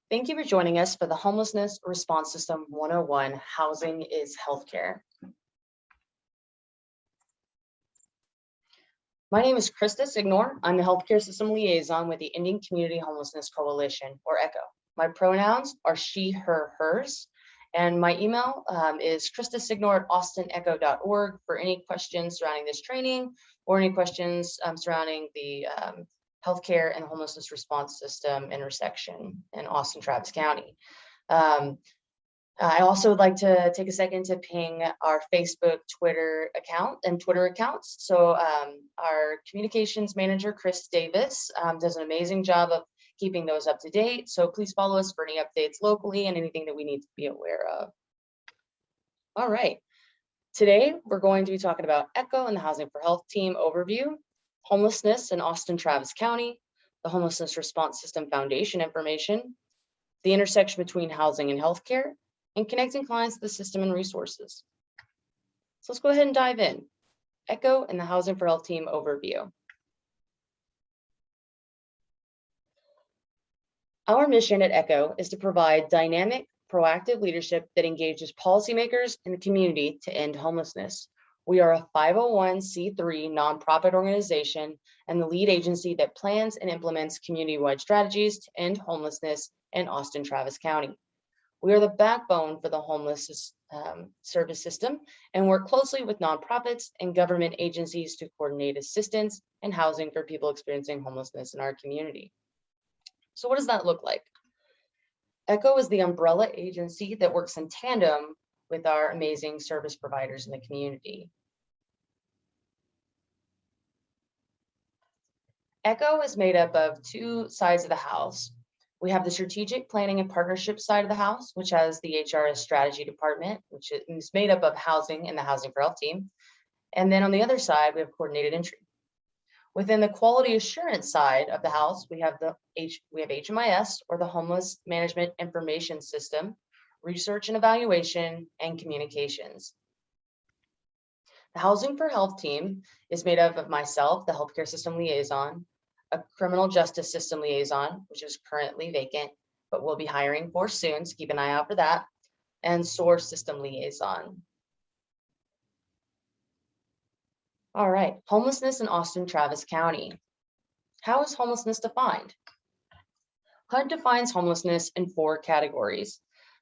Thank you for joining us for the Homelessness Response System 101, Housing is Healthcare. My name is Christa Signor. I'm the Healthcare System Liaison with the Indian Community Homelessness Coalition, or ECHO. My pronouns are she, her, hers, and my email is christasignor@austinecho.org for any questions surrounding this training or any questions surrounding the healthcare and homelessness response system intersection in Austin, Travis County. I also would like to take a second to ping our Facebook, Twitter accounts. So our communications manager, Chris Davis, does an amazing job of keeping those up to date. So please follow us for any updates locally and anything that we need to be aware of. All right. Today, we're going to be talking about ECHO and the Housing for Health team overview, homelessness in Austin, Travis County, the Homelessness Response System Foundation information, the intersection between housing and healthcare, and connecting clients to the system and resources. So let's go ahead and dive in. ECHO and the Housing for Health team overview. Our mission at ECHO is to provide dynamic, proactive leadership that engages policymakers and the community to end homelessness. We are a 501c3 nonprofit organization and the lead agency that plans and implements community-wide strategies to end homelessness in Austin, Travis County. We are the backbone for the homeless service system and work closely with nonprofits and government agencies to coordinate assistance and housing for people experiencing homelessness in our community. So what does that look like? ECHO is the umbrella agency that works in tandem with our amazing service providers in the community. ECHO is made up of two sides of the house. We have the strategic planning and partnership side of the house, which has the HRS strategy department, which is made up of housing and the Housing for Health team. And then on the other side, we have coordinated entry. Within the quality assurance side of the house, we have HMIS, or the Homeless Management Information System, research and evaluation, and communications. The Housing for Health team is made up of myself, the Healthcare System Liaison, a Criminal Justice System Liaison, which is currently vacant, but we'll be hiring for soon, so keep an eye out for that, and SOAR System Liaison. All right, homelessness in Austin, Travis County. How is homelessness defined? HUD defines homelessness in 4 categories.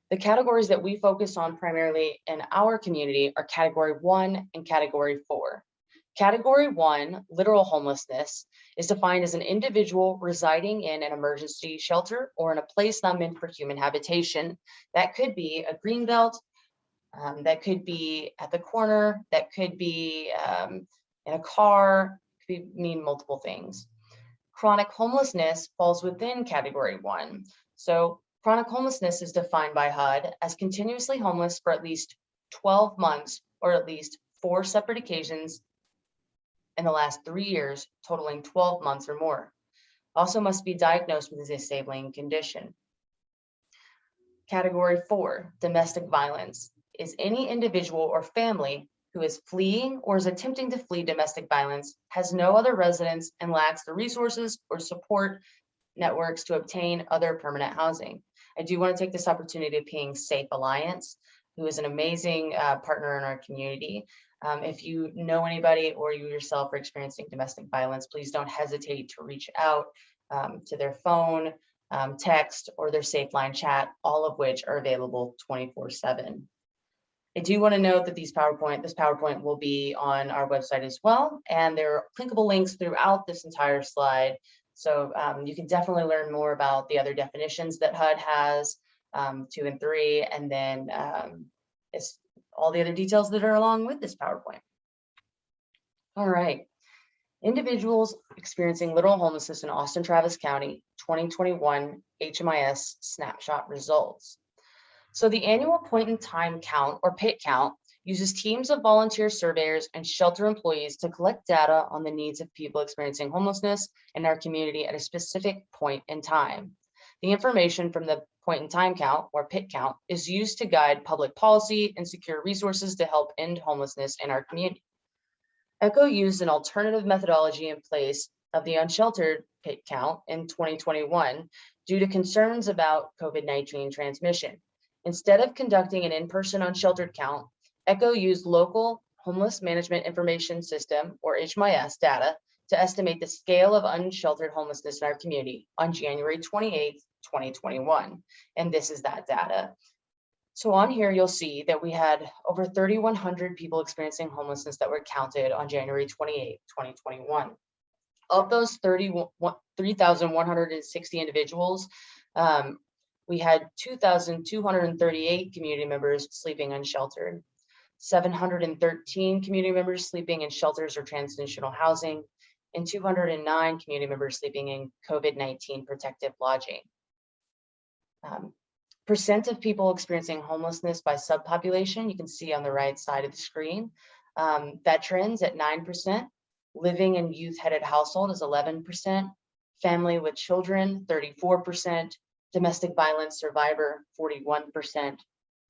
The categories that we focus on primarily in our community are Category 1 and Category 4. Category 1, literal homelessness, is defined as an individual residing in an emergency shelter or in a place not meant for human habitation. That could be a green belt, that could be at the corner, that could be in a car, could mean multiple things. Chronic homelessness falls within Category 1. So chronic homelessness is defined by HUD as continuously homeless for at least 12 months or at least 4 separate occasions in the last 3 years, totaling 12 months or more. Also must be diagnosed with a disabling condition. Category 4, domestic violence, is any individual or family who is fleeing or is attempting to flee domestic violence, has no other residence, and lacks the resources or support networks to obtain other permanent housing. I do want to take this opportunity to ping Safe Alliance, who is an amazing partner in our community. If you know anybody or you yourself are experiencing domestic violence, please don't hesitate to reach out to their phone, text, or their Safe Line chat, all of which are available 24/7. I do want to note that this PowerPoint will be on our website as well, and there are clickable links throughout this entire slide. So you can definitely learn more about the other definitions that HUD has, 2 and 3, and then it's all the other details that are along with this PowerPoint. All right, individuals experiencing literal homelessness in Austin, Travis County, 2021 HMIS snapshot results. So the annual point in time count, or PIT count, uses teams of volunteer surveyors and shelter employees to collect data on the needs of people experiencing homelessness in our community at a specific point in time. The information from the point in time count, or PIT count, is used to guide public policy and secure resources to help end homelessness in our community. ECHO used an alternative methodology in place of the unsheltered count in 2021 due to concerns about COVID-19 transmission. Instead of conducting an in-person unsheltered count, ECHO used local Homeless Management Information System, or HMIS, data to estimate the scale of unsheltered homelessness in our community on January 28th, 2021. And this is that data. So on here, you'll see that we had over 3,100 people experiencing homelessness that were counted on January 28th, 2021. Of those 3,160 individuals, we had 2,238 community members sleeping unsheltered, 713 community members sleeping in shelters or transitional housing, and 209 community members sleeping in COVID-19 protective lodging. Percent of people experiencing homelessness by subpopulation, you can see on the right side of the screen. Veterans at 9%, living in youth-headed household is 11%, family with children 34%, domestic violence survivor 41%,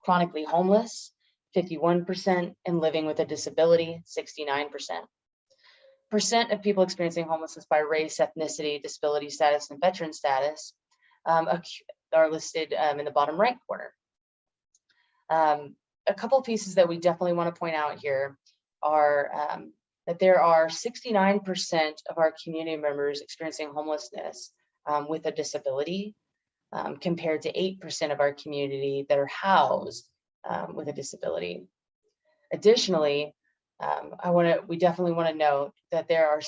chronically homeless 51%, and living with a disability 69%. Percent of people experiencing homelessness by race, ethnicity, disability status, and veteran status are listed in the bottom right corner. A couple pieces that we definitely want to point out here are that there are 69% of our community members experiencing homelessness with a disability, compared to 8% of our community that are housed with a disability. Additionally, we definitely want to note that there are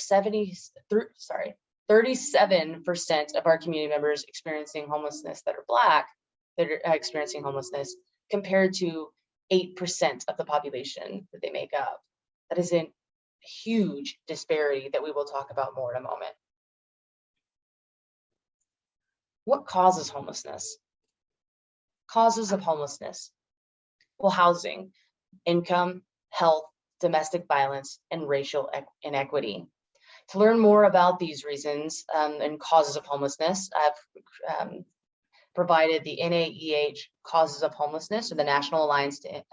37% of our community members experiencing homelessness that are Black that are experiencing homelessness, compared to 8% of the population that they make up. That is a huge disparity that we will talk about more in a moment. What causes homelessness? Causes of homelessness. Well, housing, income, health, domestic violence, and racial inequity. To learn more about these reasons and causes of homelessness, I've provided the NAEH Causes of Homelessness, or the National Alliance to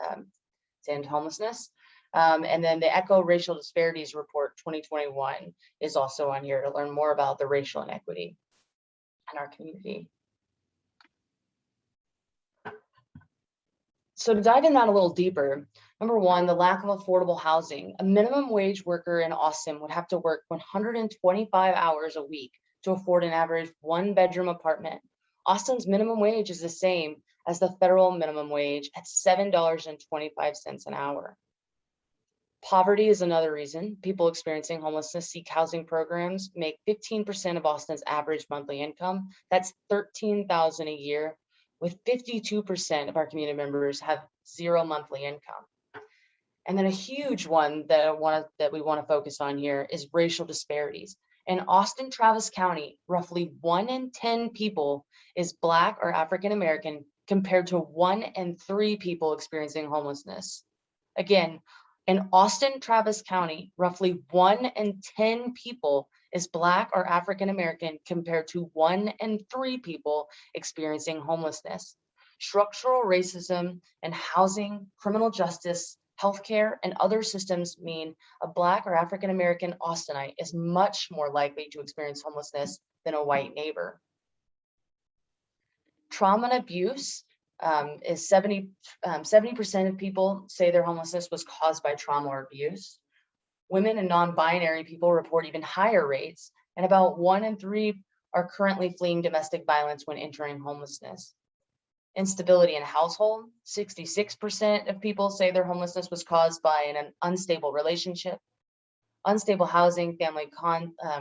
End Homelessness. And then the ECHO Racial Disparities Report 2021 is also on here to learn more about the racial inequity in our community. So to dive in that a little deeper, number one, the lack of affordable housing. A minimum wage worker in Austin would have to work 125 hours a week to afford an average 1-bedroom apartment. Austin's minimum wage is the same as the federal minimum wage at $7.25 an hour. Poverty is another reason. People experiencing homelessness seek housing programs, make 15% of Austin's average monthly income. That's $13,000 a year, with 52% of our community members have 0 monthly income. And then a huge one that we want to focus on here is racial disparities. In Austin, Travis County, roughly 1 in 10 people is Black or African American, compared to 1 in 3 people experiencing homelessness. Again, in Austin, Travis County, roughly 1 in 10 people is Black or African American, compared to 1 in 3 people experiencing homelessness. Structural racism in housing, criminal justice, healthcare, and other systems mean a Black or African American Austinite is much more likely to experience homelessness than a white neighbor. Trauma and abuse is 70% of people say their homelessness was caused by trauma or abuse. Women and non-binary people report even higher rates, and about 1 in 3 are currently fleeing domestic violence when entering homelessness. Instability in household, 66% of people say their homelessness was caused by an unstable relationship. Unstable housing, family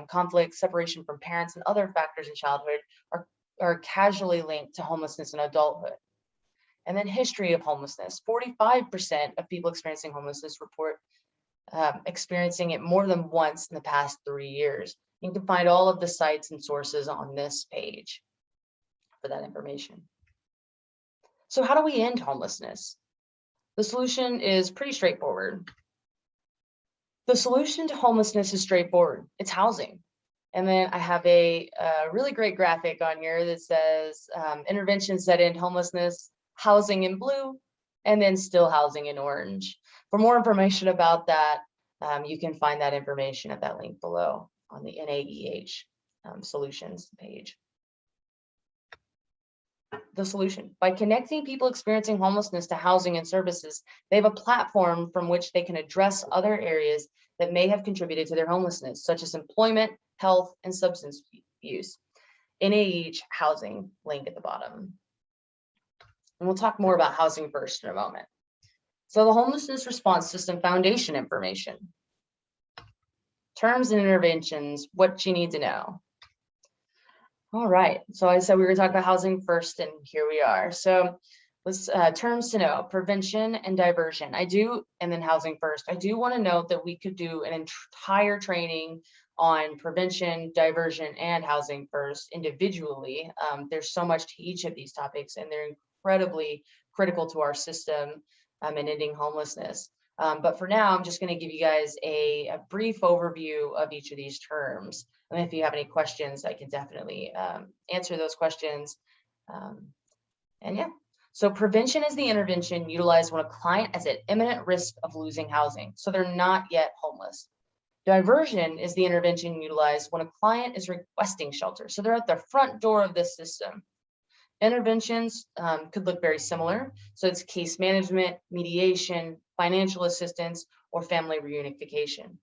conflict, separation from parents, and other factors in childhood are casually linked to homelessness in adulthood. And then history of homelessness, 45% of people experiencing homelessness report experiencing it more than once in the past 3 years. You can find all of the sites and sources on this page for that information. So how do we end homelessness? The solution is pretty straightforward. The solution to homelessness is straightforward. It's housing. And then I have a really great graphic on here that says interventions that end homelessness, housing in blue, and then still housing in orange. For more information about that, you can find that information at that link below on the NAEH solutions page. The solution: by connecting people experiencing homelessness to housing and services, they have a platform from which they can address other areas that may have contributed to their homelessness, such as employment, health, and substance use. NAEH housing, link at the bottom. And we'll talk more about Housing First in a moment. So the Homelessness Response System Foundation information. Terms and interventions, what you need to know. All right, so I said we were going to talk about Housing First, and here we are. So let's terms to know: prevention and diversion. And then Housing First. I do want to note that we could do an entire training on prevention, diversion, and Housing First individually. There's so much to each of these topics, and they're incredibly critical to our system and ending homelessness. But for now, I'm just going to give you guys a brief overview of each of these terms. And if you have any questions, I can definitely answer those questions. And yeah, so prevention is the intervention utilized when a client is at imminent risk of losing housing, so they're not yet homeless. Diversion is the intervention utilized when a client is requesting shelter, so they're at the front door of this system. Interventions could look very similar. So it's case management, mediation, financial assistance, or family reunification.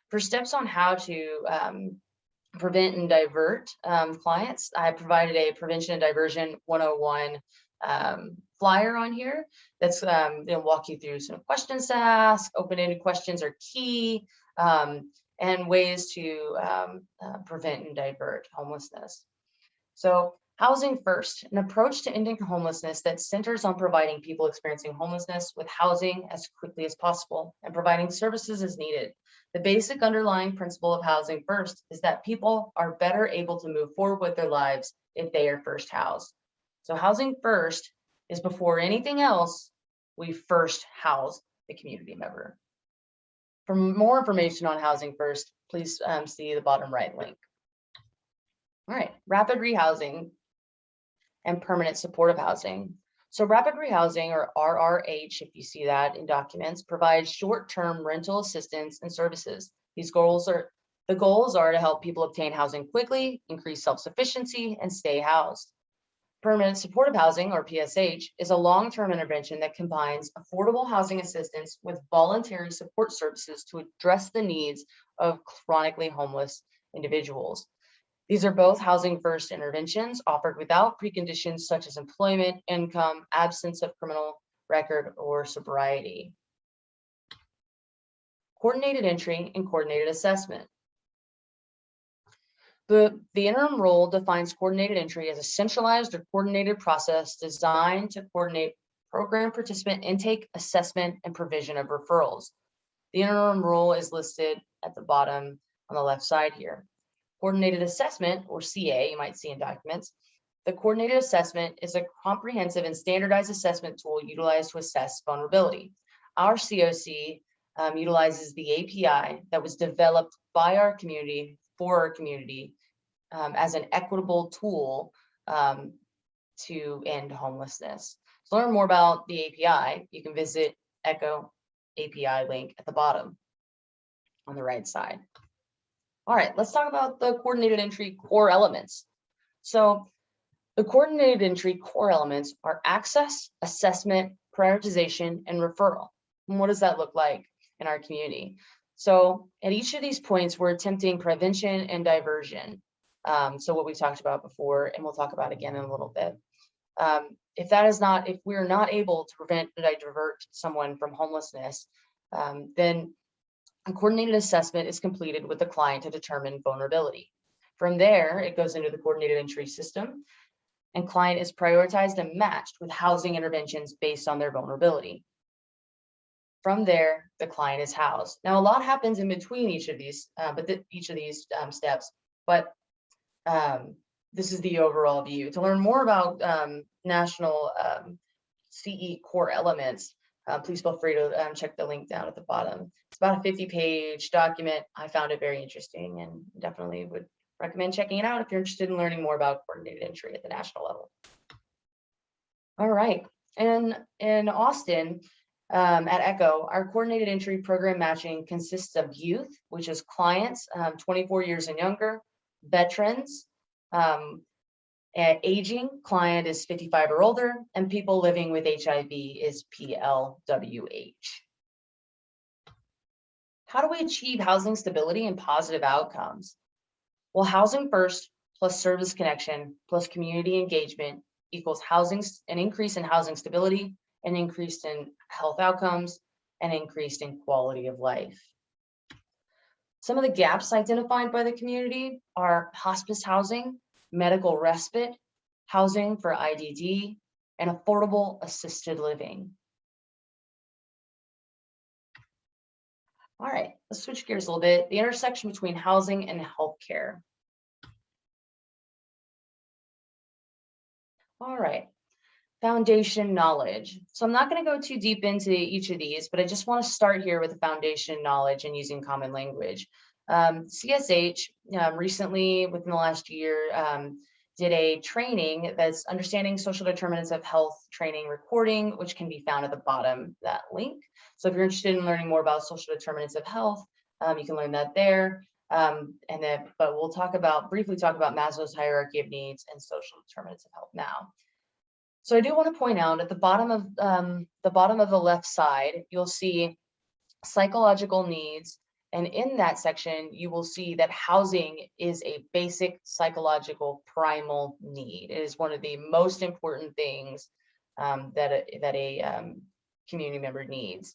For steps on how to prevent and divert clients, I provided a Prevention and Diversion 101 flyer on here that's going to walk you through some questions to ask. Open-ended questions are key, and ways to prevent and divert homelessness. So Housing First, an approach to ending homelessness that centers on providing people experiencing homelessness with housing as quickly as possible and providing services as needed. The basic underlying principle of Housing First is that people are better able to move forward with their lives if they are first housed. So Housing First is before anything else, we first house the community member. For more information on Housing First, please see the bottom right link. All right, rapid rehousing and permanent supportive housing. So rapid rehousing, or RRH, if you see that in documents, provides short-term rental assistance and services. The goals are to help people obtain housing quickly, increase self-sufficiency, and stay housed. Permanent supportive housing, or PSH, is a long-term intervention that combines affordable housing assistance with voluntary support services to address the needs of chronically homeless individuals. These are both Housing First interventions offered without preconditions such as employment, income, absence of criminal record, or sobriety. Coordinated entry and coordinated assessment. The interim role defines coordinated entry as a centralized or coordinated process designed to coordinate program participant intake, assessment, and provision of referrals. The interim role is listed at the bottom on the left side here. Coordinated assessment, or CA, you might see in documents. The coordinated assessment is a comprehensive and standardized assessment tool utilized to assess vulnerability. Our COC utilizes the API that was developed by our community for our community as an equitable tool to end homelessness. To learn more about the API, you can visit ECHO API link at the bottom on the right side. All right, let's talk about the coordinated entry core elements. So the coordinated entry core elements are access, assessment, prioritization, and referral. And what does that look like in our community? So at each of these points, we're attempting prevention and diversion. So what we talked about before, and we'll talk about again in a little bit. If we're not able to prevent or divert someone from homelessness, then a coordinated assessment is completed with the client to determine vulnerability. From there, it goes into the coordinated entry system, and client is prioritized and matched with housing interventions based on their vulnerability. From there, the client is housed. Now, a lot happens in between each of these, steps, but this is the overall view. To learn more about national CE core elements, please feel free to check the link down at the bottom. It's about a 50-page document. I found it very interesting and definitely would recommend checking it out if you're interested in learning more about coordinated entry at the national level. All right, and in Austin, At ECHO, our coordinated entry program matching consists of youth, which is clients 24 years and younger, veterans, aging, client is 55 or older, and people living with HIV is PLWH. How do we achieve housing stability and positive outcomes? Well, housing first plus service connection plus community engagement equals an increase in housing stability, an increase in health outcomes, and increase in quality of life. Some of the gaps identified by the community are hospice housing, medical respite, housing for IDD, and affordable assisted living. All right, let's switch gears a little bit. The intersection between housing and healthcare. All right, foundation knowledge. So I'm not going to go too deep into each of these, but I just want to start here with the foundation knowledge and using common language. CSH recently, within the last year, did a training that's understanding social determinants of health training recording, which can be found at the bottom, that link. So if you're interested in learning more about social determinants of health, you can learn that there. But we'll briefly talk about Maslow's hierarchy of needs and social determinants of health now. So I do want to point out at the bottom of the left side, you'll see psychological needs. And in that section, you will see that housing is a basic psychological primal need. It is one of the most important things that a community member needs.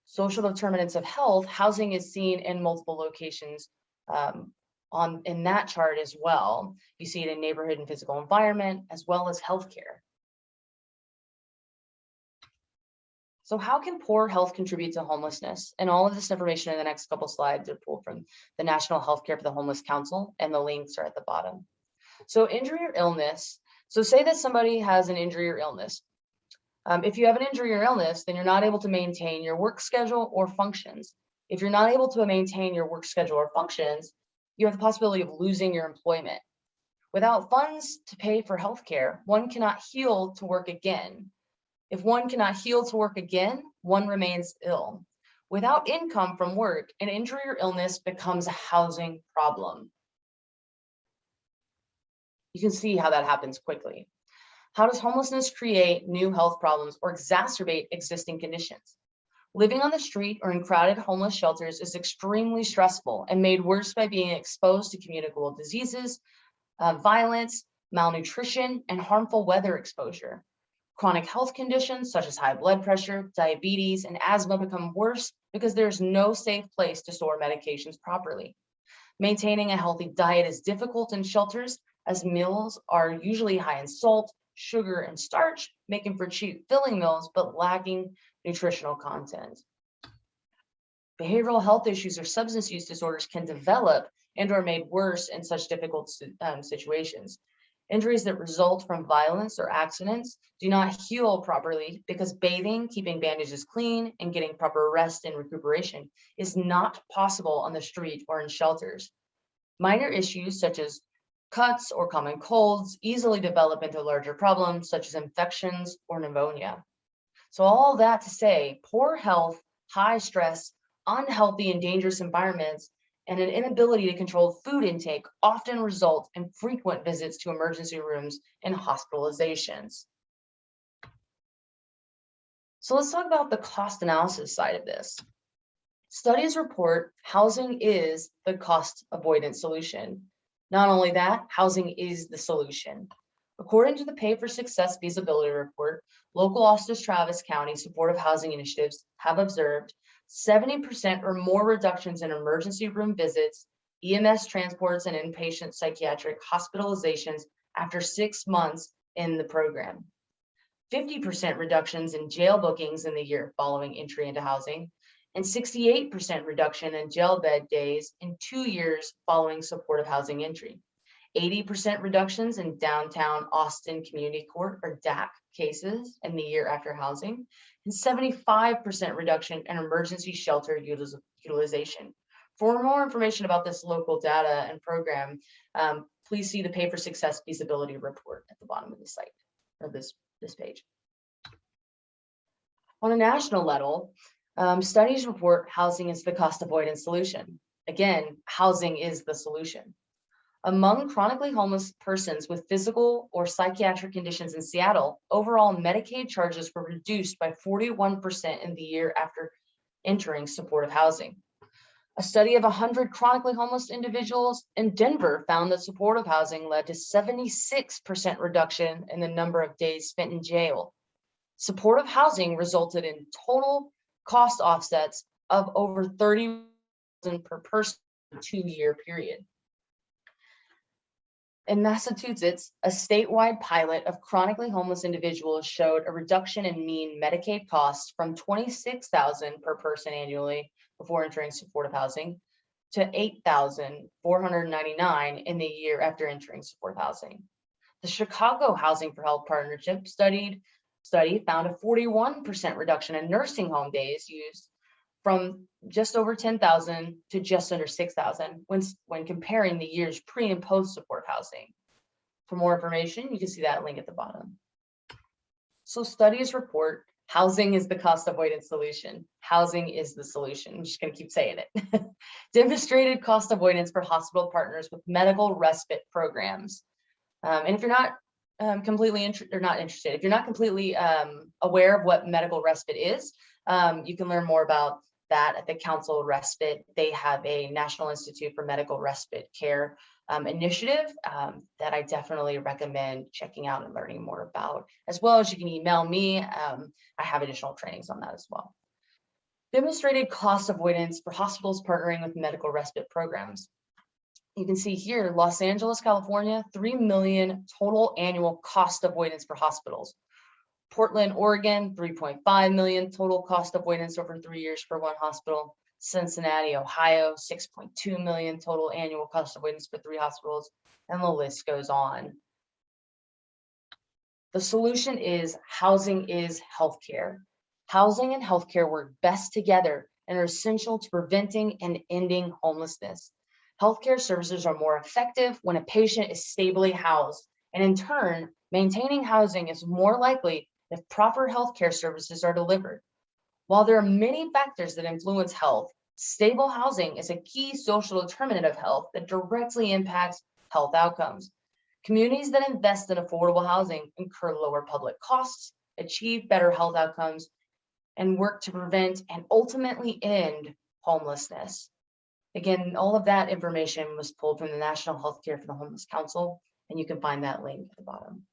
Social determinants of health, housing is seen in multiple locations in that chart as well. You see it in neighborhood and physical environment, as well as healthcare. So how can poor health contribute to homelessness? And all of this information in the next couple slides are pulled from the National Healthcare for the Homeless Council, and the links are at the bottom. So injury or illness. So say that somebody has an injury or illness. If you have an injury or illness, then you're not able to maintain your work schedule or functions. If you're not able to maintain your work schedule or functions, you have the possibility of losing your employment. Without funds to pay for healthcare, one cannot heal to work again. If one cannot heal to work again, one remains ill. Without income from work, an injury or illness becomes a housing problem. You can see how that happens quickly. How does homelessness create new health problems or exacerbate existing conditions? Living on the street or in crowded homeless shelters is extremely stressful and made worse by being exposed to communicable diseases, violence, malnutrition, and harmful weather exposure. Chronic health conditions such as high blood pressure, diabetes, and asthma become worse because there's no safe place to store medications properly. Maintaining a healthy diet is difficult in shelters as meals are usually high in salt, sugar, and starch, making for cheap filling meals, but lacking nutritional content. Behavioral health issues or substance use disorders can develop and are made worse in such difficult situations. Injuries that result from violence or accidents do not heal properly because bathing, keeping bandages clean, and getting proper rest and recuperation is not possible on the street or in shelters. Minor issues such as cuts or common colds easily develop into larger problems such as infections or pneumonia. So all that to say, poor health, high stress, unhealthy and dangerous environments, and an inability to control food intake often result in frequent visits to emergency rooms and hospitalizations. So let's talk about the cost analysis side of this. Studies report housing is the cost avoidance solution. Not only that, housing is the solution. According to the Pay for Success feasibility report, local Ostos Travis County supportive housing initiatives have observed 70% or more reductions in emergency room visits, EMS transports, and inpatient psychiatric hospitalizations after 6 months in the program. 50% reductions in jail bookings in the year following entry into housing, and 68% reduction in jail bed days in 2 years following supportive housing entry. 80% reductions in downtown Austin Community Court or DAC cases in the year after housing, and 75% reduction in emergency shelter utilization. For more information about this local data and program, please see the Pay for Success feasibility report at the bottom of the site, or this page. On a national level, studies report housing is the cost avoidance solution. Again, housing is the solution. Among chronically homeless persons with physical or psychiatric conditions in Seattle, overall Medicaid charges were reduced by 41% in the year after entering supportive housing. A study of 100 chronically homeless individuals in Denver found that supportive housing led to 76% reduction in the number of days spent in jail. Supportive housing resulted in total cost offsets of over $30,000 per person in a 2-year period. In Massachusetts, a statewide pilot of chronically homeless individuals showed a reduction in mean Medicaid costs from $26,000 per person annually before entering supportive housing to $8,499 in the year after entering supportive housing. The Chicago Housing for Health Partnership study found a 41% reduction in nursing home days used from just over 10,000 to just under 6,000 when comparing the years pre and post supportive housing. For more information, you can see that link at the bottom. So studies report housing is the cost avoidance solution. Housing is the solution. I'm just going to keep saying it. Demonstrated cost avoidance for hospital partners with medical respite programs. And if you're not completely if you're not completely aware of what medical respite is, you can learn more about that at the Council of Respite. They have a National Institute for Medical Respite Care initiative that I definitely recommend checking out and learning more about, as well as you can email me. I have additional trainings on that as well. Demonstrated cost avoidance for hospitals partnering with medical respite programs. You can see here, Los Angeles, California, $3 million total annual cost avoidance for hospitals. Portland, Oregon, $3.5 million total cost avoidance over 3 years for one hospital. Cincinnati, Ohio, $6.2 million total annual cost avoidance for 3 hospitals, and the list goes on. The solution is housing is healthcare. Housing and healthcare work best together and are essential to preventing and ending homelessness. Healthcare services are more effective when a patient is stably housed, and in turn, maintaining housing is more likely if proper healthcare services are delivered. While there are many factors that influence health, stable housing is a key social determinant of health that directly impacts health outcomes. Communities that invest in affordable housing incur lower public costs, achieve better health outcomes, and work to prevent and ultimately end homelessness. Again, all of that information was pulled from the National Healthcare for the Homeless Council, and you can find that link at the bottom.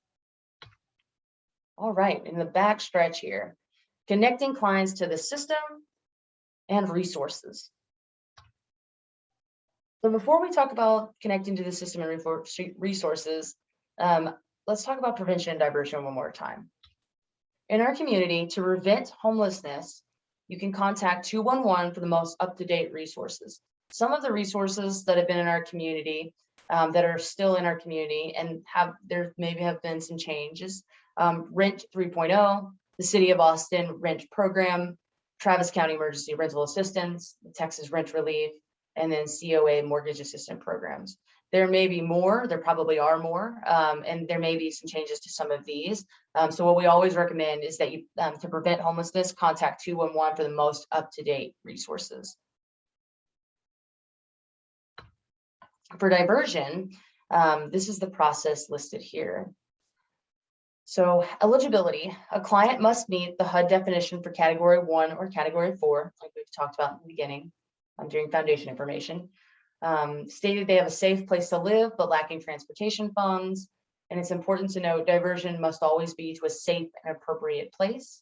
All right, in the back stretch here, connecting clients to the system and resources. So before we talk about connecting to the system and resources, let's talk about prevention and diversion one more time. In our community, to prevent homelessness, you can contact 211 for the most up-to-date resources. Some of the resources that have been in our community, that are still in our community and there maybe have been some changes. Rent 3.0, the City of Austin Rent Program, Travis County Emergency Rental Assistance, Texas Rent Relief, and then COA Mortgage Assistance Programs. There may be more, there probably are more, and there may be some changes to some of these. So what we always recommend is that you, to prevent homelessness, contact 211 for the most up-to-date resources. For diversion, this is the process listed here. So eligibility, a client must meet the HUD definition for category 1 or category 4, like we've talked about in the beginning during foundation information. Stated they have a safe place to live, but lacking transportation funds. And it's important to note diversion must always be to a safe and appropriate place.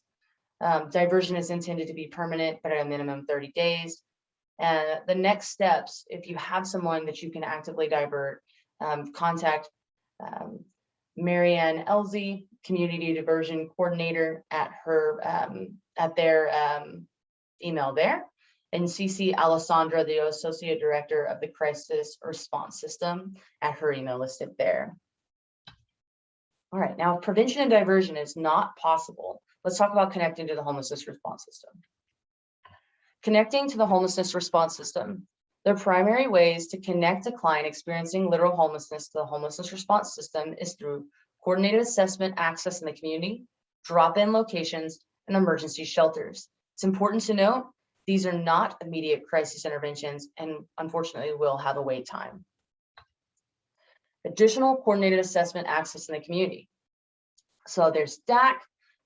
Diversion is intended to be permanent, but at a minimum 30 days. And the next steps, if you have someone that you can actively divert, contact Marianne Elsie, Community Diversion Coordinator, at their email there, and CC Alessandra, the Associate Director of the Crisis Response System, at her email listed there. All right, now if prevention and diversion is not possible, let's talk about connecting to the homelessness response system. Connecting to the homelessness response system. The primary ways to connect a client experiencing literal homelessness to the homelessness response system is through coordinated assessment access in the community, drop-in locations, and emergency shelters. It's important to note these are not immediate crisis interventions and unfortunately will have a wait time. Additional coordinated assessment access in the community. So there's DAC,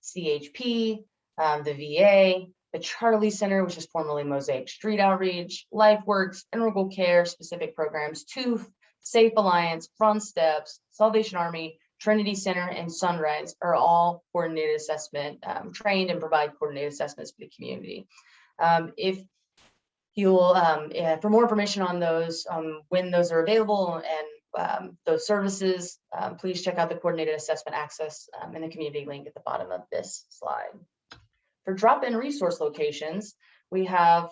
CHP, the VA, the Charlie Center, which is formerly Mosaic Street Outreach, LifeWorks, Integral Care, specific programs, TOOF, Safe Alliance, Front Steps, Salvation Army, Trinity Center, and Sunrise are all coordinated assessment, trained and provide coordinated assessments for the community. If you'll, for more information on those, when those are available and those services, please check out the coordinated assessment access in the community link at the bottom of this slide. For drop-in resource locations, we have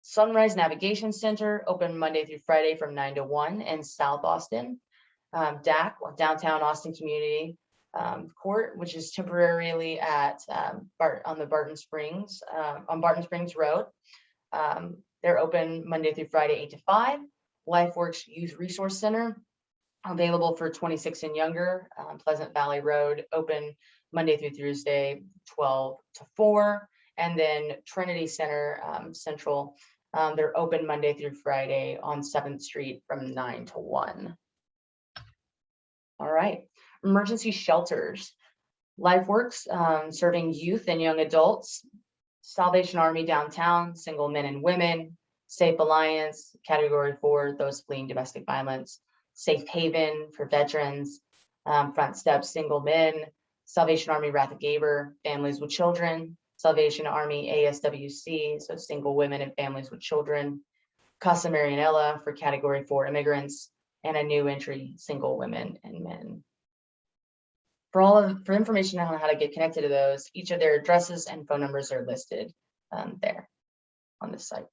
Sunrise Navigation Center, open Monday through Friday from 9 to 1 in South Austin. DAC, or Downtown Austin Community Court, which is temporarily at on Barton Springs Road. They're open Monday through Friday, 8 to 5. LifeWorks Youth Resource Center, available for 26 and younger, Pleasant Valley Road, open Monday through Thursday, 12 to 4. And then Trinity Center Central, they're open Monday through Friday on 7th Street from 9 to 1. All right, emergency shelters. LifeWorks, serving youth and young adults. Salvation Army Downtown, single men and women. Safe Alliance, Category 4, those fleeing domestic violence. Safe Haven for veterans. Front Steps, single men. Salvation Army Wrath of Gaber, families with children. Salvation Army ASWC, so single women and families with children. Casa Marianella for Category 4 immigrants, and a new entry, single women and men. For information on how to get connected to those, each of their addresses and phone numbers are listed there on this site.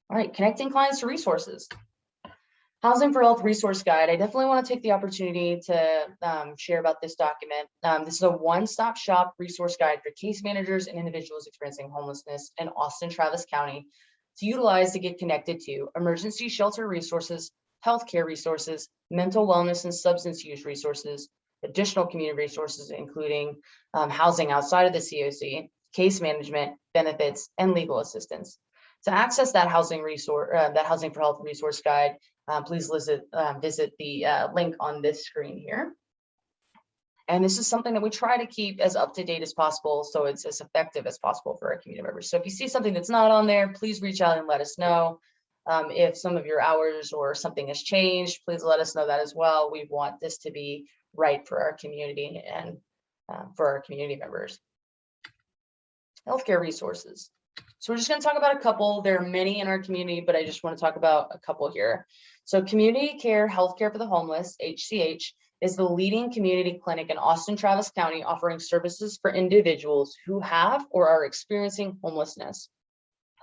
All right, connecting clients to resources. Housing for Health Resource Guide. I definitely want to take the opportunity to share about this document. This is a one-stop shop resource guide for case managers and individuals experiencing homelessness in Austin, Travis County to utilize to get connected to emergency shelter resources, healthcare resources, mental wellness and substance use resources, additional community resources, including housing outside of the COC, case management, benefits, and legal assistance. To access that housing resource, that Housing for Health resource guide, please visit the link on this screen here. And this is something that we try to keep as up to date as possible, so it's as effective as possible for our community members. So if you see something that's not on there, please reach out and let us know. If some of your hours or something has changed, please let us know that as well. We want this to be right for our community and for our community members. Healthcare resources. So we're just going to talk about a couple. There are many in our community, but I just want to talk about a couple here. So Community Care Healthcare for the Homeless, HCH, is the leading community clinic in Austin, Travis County, offering services for individuals who have or are experiencing homelessness.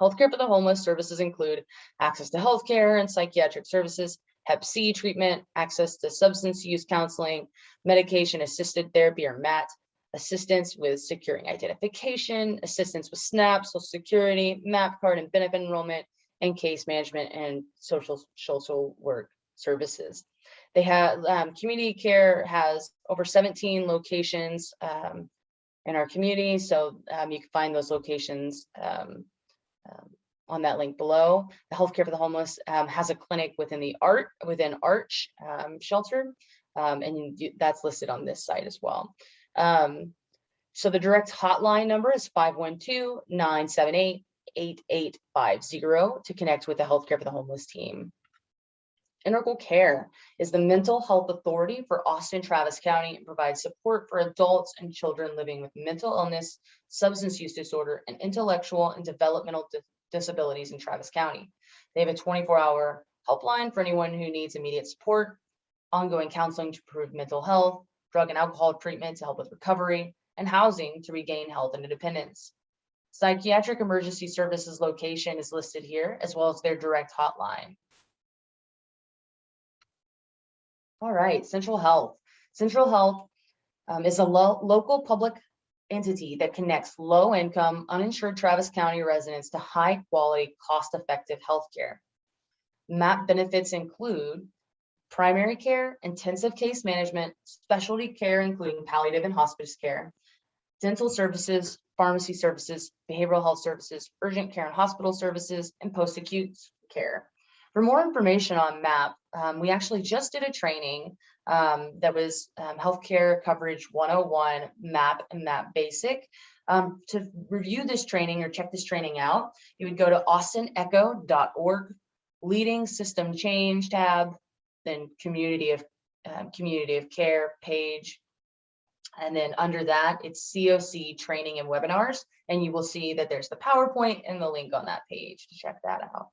Healthcare for the homeless services include access to healthcare and psychiatric services, Hep C treatment, access to substance use counseling, medication-assisted therapy or MAT, assistance with securing identification, assistance with SNAP, Social Security, MAP card and benefit enrollment, and case management and social work services. They have community care has over 17 locations in our community, so you can find those locations on that link below. The Healthcare for the Homeless has a clinic within Arch shelter, and that's listed on this site as well. So the direct hotline number is 512-978-8850 to connect with the Healthcare for the Homeless team. Integral Care is the mental health authority for Austin, Travis County, and provides support for adults and children living with mental illness, substance use disorder, and intellectual and developmental disabilities in Travis County. They have a 24-hour helpline for anyone who needs immediate support, ongoing counseling to improve mental health, drug and alcohol treatment to help with recovery, and housing to regain health and independence. Psychiatric emergency services location is listed here, as well as their direct hotline. All right, Central Health. Central Health is a local public entity that connects low-income, uninsured Travis County residents to high-quality, cost-effective healthcare. MAP benefits include primary care, intensive case management, specialty care, including palliative and hospice care, dental services, pharmacy services, behavioral health services, urgent care and hospital services, and post-acute care. For more information on MAP, we actually just did a training that was Healthcare Coverage 101 MAP and MAP Basic. To review this training or check this training out, you would go to austinecho.org, Leading System Change tab, then Community of Care page. And then under that, it's COC training and webinars. And you will see that there's the PowerPoint and the link on that page to check that out.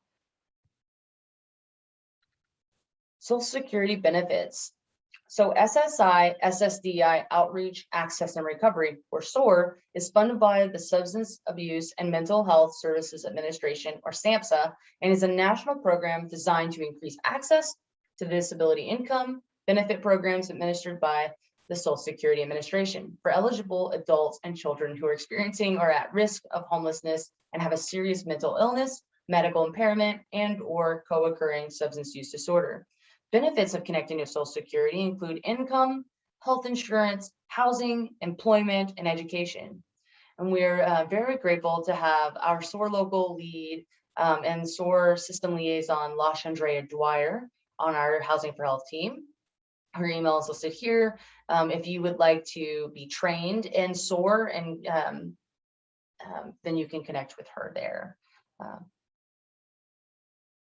Social Security benefits. So SSI, SSDI, Outreach, Access and Recovery, or SOAR, is funded by the Substance Abuse and Mental Health Services Administration, or SAMHSA, and is a national program designed to increase access to disability income benefit programs administered by the Social Security Administration for eligible adults and children who are experiencing or at risk of homelessness and have a serious mental illness, medical impairment, and or co-occurring substance use disorder. Benefits of connecting to Social Security include income, health insurance, housing, employment, and education. And we're very grateful to have our SOAR local lead and SOAR system liaison, LaShandrea Dwyer, on our Housing for Health team. Her email is listed here. If you would like to be trained in SOAR, and then you can connect with her there.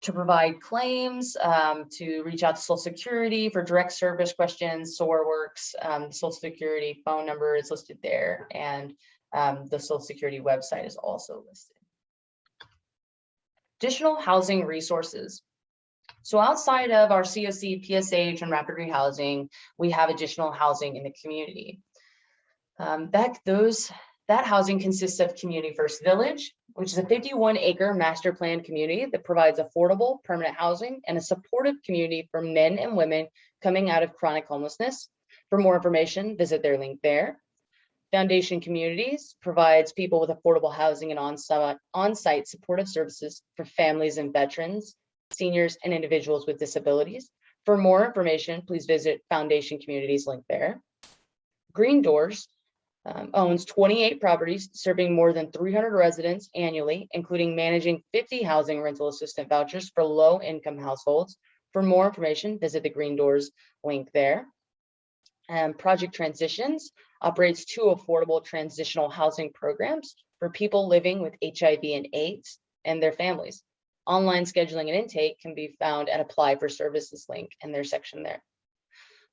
To provide claims, to reach out to Social Security for direct service questions, SOAR works. Social Security phone number is listed there, and the Social Security website is also listed. Additional housing resources. So outside of our COC, PSH, and rapid rehousing, we have additional housing in the community. That housing consists of Community First Village, which is a 51-acre master planned community that provides affordable permanent housing and a supportive community for men and women coming out of chronic homelessness. For more information, visit their link there. Foundation Communities provides people with affordable housing and on-site supportive services for families and veterans, seniors, and individuals with disabilities. For more information, please visit Foundation Communities link there. Green Doors owns 28 properties serving more than 300 residents annually, including managing 50 housing rental assistance vouchers for low-income households. For more information, visit the Green Doors link there. Project Transitions operates 2 affordable transitional housing programs for people living with HIV and AIDS and their families. Online scheduling and intake can be found at Apply for Services link in their section there.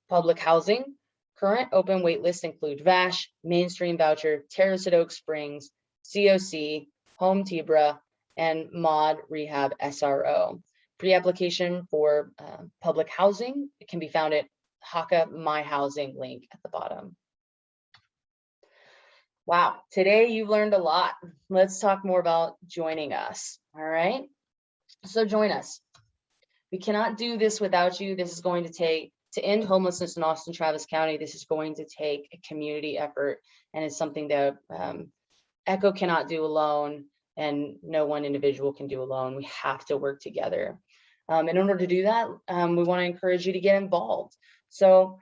Public housing. Current open wait lists include VASH, Mainstream Voucher, Terrace at Oak Springs, COC, Home Tibra, and Mod Rehab SRO. Pre-application for public housing can be found at HACA My Housing link at the bottom. Wow, today you've learned a lot. Let's talk more about joining us, all right? So join us. We cannot do this without you. This is going to end homelessness in Austin Travis County, this is going to take a community effort, and it's something that ECHO cannot do alone, and no one individual can do alone. We have to work together. In order to do that, we want to encourage you to get involved. So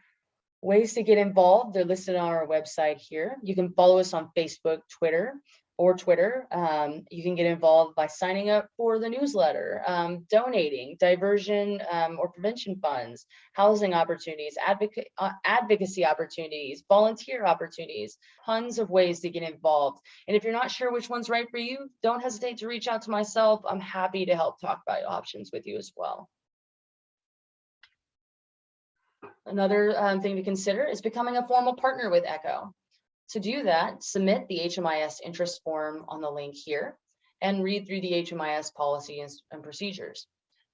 ways to get involved, they're listed on our website here. You can follow us on Facebook, Twitter. You can get involved by signing up for the newsletter, donating, diversion or prevention funds, housing opportunities, advocacy opportunities, volunteer opportunities, tons of ways to get involved. And if you're not sure which one's right for you, don't hesitate to reach out to myself. I'm happy to help talk about options with you as well. Another thing to consider is becoming a formal partner with ECHO. To do that, submit the HMIS interest form on the link here and read through the HMIS policies and procedures.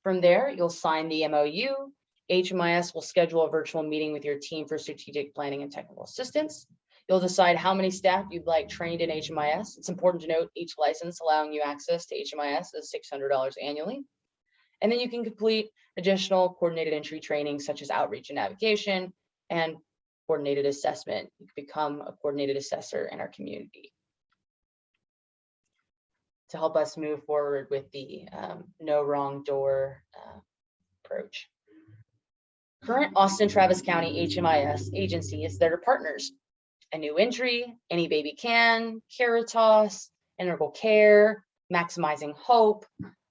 From there, you'll sign the MOU. HMIS will schedule a virtual meeting with your team for strategic planning and technical assistance. You'll decide how many staff you'd like trained in HMIS. It's important to note each license allowing you access to HMIS is $600 annually. And then you can complete additional coordinated entry training such as outreach and navigation and coordinated assessment. You can become a coordinated assessor in our community. To help us move forward with the no wrong door approach. Current Austin Travis County HMIS agencies that are partners A new entry, Any Baby Can, Caritas, Integral Care, Maximizing Hope,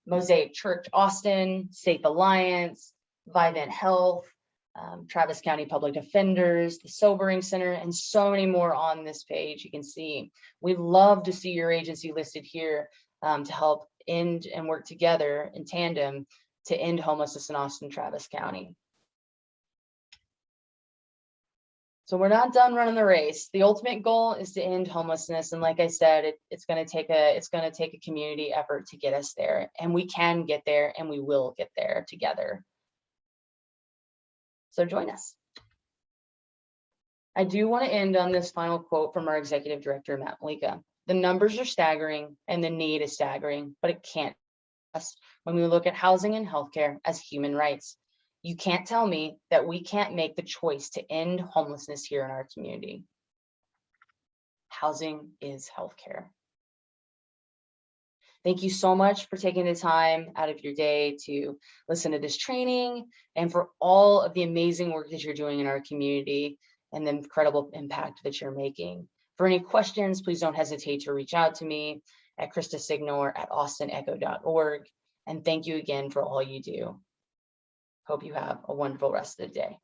Mosaic Church Austin, Safe Alliance, Vivant Health, Travis County Public Defenders, the Sobering Center, and so many more on this page. You can see, we'd love to see your agency listed here to help end and work together in tandem to end homelessness in Austin, Travis County. So we're not done running the race. The ultimate goal is to end homelessness, and like I said, it's going to take a community effort to get us there, and we can get there, and we will get there together. So join us. I do want to end on this final quote from our executive director, Matt Malika. The numbers are staggering, and the need is staggering, but it can't us when we look at housing and healthcare as human rights. You can't tell me that we can't make the choice to end homelessness here in our community. Housing is healthcare. Thank you so much for taking the time out of your day to listen to this training and for all of the amazing work that you're doing in our community and the incredible impact that you're making. For any questions, please don't hesitate to reach out to me at Christa Signor at austinecho.org. And thank you again for all you do. Hope you have a wonderful rest of the day.